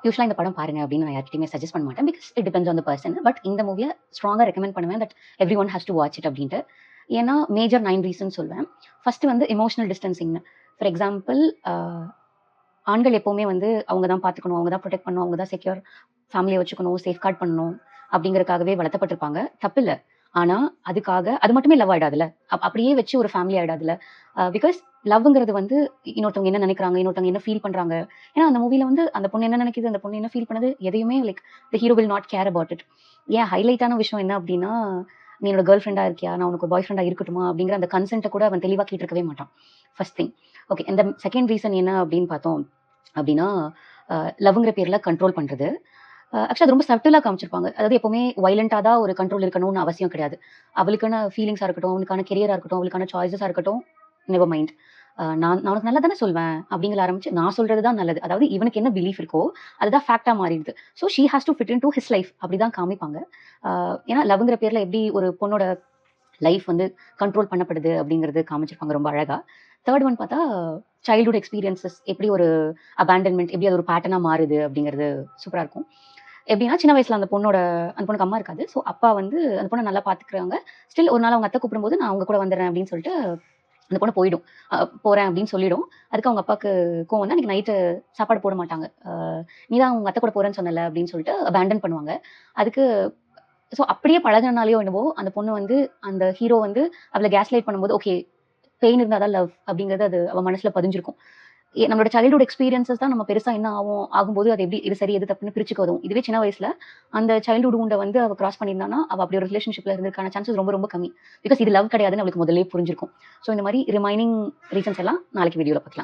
யூஸ்வலாக இந்த படம் பாருங்க அப்படின்னு நான் யார்கிட்டயுமே சஜஸ்ட் பண்ண மாட்டேன். Because it depends on the person. But இந்த மூவியை ஸ்ட்ராங்காக ரெக்கமெண்ட் பண்ணுவேன் that every one has to watch it அப்படின்ட்டு. ஏன்னா மேஜர் 9 ரீசன் சொல்வேன். ஃபர்ஸ்ட் வந்து எமோஷனல் டிஸ்டன்சிங்னு. ஃபார் எக்ஸாம்பிள், ஆண்கள் எப்பவுமே வந்து அவங்க தான் பார்த்துக்கணும், அவங்க தான் ப்ரொடெக்ட் பண்ணணும், அவங்க தான் செக்யூர் ஃபேமிலியை வச்சுக்கணும், சேஃப்கார்ட் பண்ணணும் அப்படிங்கறக்காகவே வளர்த்தப்பட்டிருப்பாங்க. தப்பில்ல. ஆனா அதுக்காக அது மட்டுமே லவ் ஆயிடாதுல்ல. அப்படியே வச்சு ஒரு ஃபேமிலி ஆயிடாதுல்ல. பிகாஸ் லவ்ங்கிறது வந்து இன்னொருத்தவங்க என்ன நினைக்கிறாங்க, இன்னொருத்தவங்க என்ன ஃபீல் பண்றாங்க. ஏன்னா அந்த மூவில வந்து அந்த பொண்ணு என்ன நினைக்குது, அந்த பொண்ணு என்ன ஃபீல் பண்ணுது, எதையுமே like the hero will not care about it. ஏன் ஹைலைட்டான விஷயம் என்ன அப்படின்னா, நீ என்னோட கேர்ள் ஃப்ரெண்டா இருக்கியா, நான் உனக்கு பாய் ஃப்ரெண்டா இருக்கட்டுமா அப்படிங்கிற அந்த கன்சென்ட்டை கூட அவன் தெளிவா கேட்டிருக்கவே மாட்டான். First thing. ஓகே. இந்த செகண்ட் ரீசன் என்ன அப்படின்னு பார்த்தோம் அப்படின்னா, லவ்ங்கிற பேர்ல கண்ட்ரோல் பண்றது. ஆக்சுவலா அது ரொம்ப சட்டிலா காமிச்சிருப்பாங்க. அதாவது எப்பவுமே வயலண்டா தான் ஒரு கண்ட்ரோல் இருக்கணும்னு அவசியம் கிடையாது. அவளுக்கான ஃபீலிங்ஸா இருக்கட்டும், அவளுக்கான கெரியரா இருக்கட்டும், அவளுக்கான சாய்ஸஸா இருக்கட்டும், நெவர் மைண்ட். நான் உனக்கு நல்லா தானே சொல்வேன் அப்படிங்கிற ஆரம்பிச்சு, நான் சொல்றது தான் நல்லது. அதாவது இவனுக்கு என்ன பிலீஃப் இருக்கோ அதுதான் ஃபேக்டா மாறிடுது. So she has to fit in to his life அப்படிதான் காமிப்பாங்க. ஏன்னா லவ்ங்கிற பேர்ல எப்படி ஒரு பொண்ணோட லைஃப் வந்து கண்ட்ரோல் பண்ணப்படுது அப்படிங்கிறது காமிச்சிருப்பாங்க ரொம்ப அழகா. தேர்ட் ஒன் பார்த்தா சைல்ட்ஹுட் எக்ஸ்பீரியன்சஸ் எப்படி ஒரு அபேண்டன்மெண்ட் எப்படி அது ஒரு பேட்டர்னா மாறுது அப்படிங்கிறது சூப்பரா இருக்கும். எப்படின்னா சின்ன வயசுல அந்த பொண்ணுக்கு அம்மா இருக்காது. ஸோ அப்பா வந்து அந்த பொண்ணை நல்லா பார்த்துக்கிறவங்க. ஸ்டில் ஒரு நாள் அவங்க அத்தை கூப்பிடும்போது நான் அவங்க கூட வந்துடுறேன் அப்படின்னு சொல்லிட்டு அந்த பொண்ணு போயிடும். போறேன் அப்படின்னு சொல்லிடும். அதுக்கு அவங்க அப்பாவுக்கு கோவம் வந்து அன்னைக்கு நைட்டு சாப்பாடு போட மாட்டாங்க. நீ தான் உங்க அத்தை கூட போறேன்னு சொன்னல அப்படின்னு சொல்லிட்டு அபேண்டன் பண்ணுவாங்க. அதுக்கு ஸோ அப்படியே பழகுனனாலயோ என்னவோ அந்த பொண்ணு வந்து அந்த ஹீரோ வந்து அவளை கேஸ்லைட் பண்ணும்போது ஓகே, பெயின் இருந்தா தான் லவ் அப்படிங்கிறது அது அவ மனசுல பதிஞ்சிருக்கும். நம்மளோட சைல்ட்ஹுட் எக்ஸ்பீரியன்ஸஸ் தான் நம்ம பெருசா என்ன ஆகும்போது அது எப்படி இது சரி எது தப்புன்னு பிரிச்சுக்க உதவும். இதுவே சின்ன வயசுல அந்த சைல்ட்ஹுட் உண்ட வந்து அவ கிராஸ் பண்ணியிருந்தானா அவ அப்படி ஒரு ரிலேஷன்ஷிப்ல இருந்திருக்கான சான்சஸ் ரொம்ப ரொம்ப கம்மி. பிகாஸ் இது லவ் கிடையாதுன்னு அவளுக்கு முதல்ல புரிஞ்சிருக்கும். ஸோ இந்த மாதிரி ரிமைனிங் ரீசன்ஸ் எல்லாம் நாளைக்கு வீடியோல பார்க்கலாம்.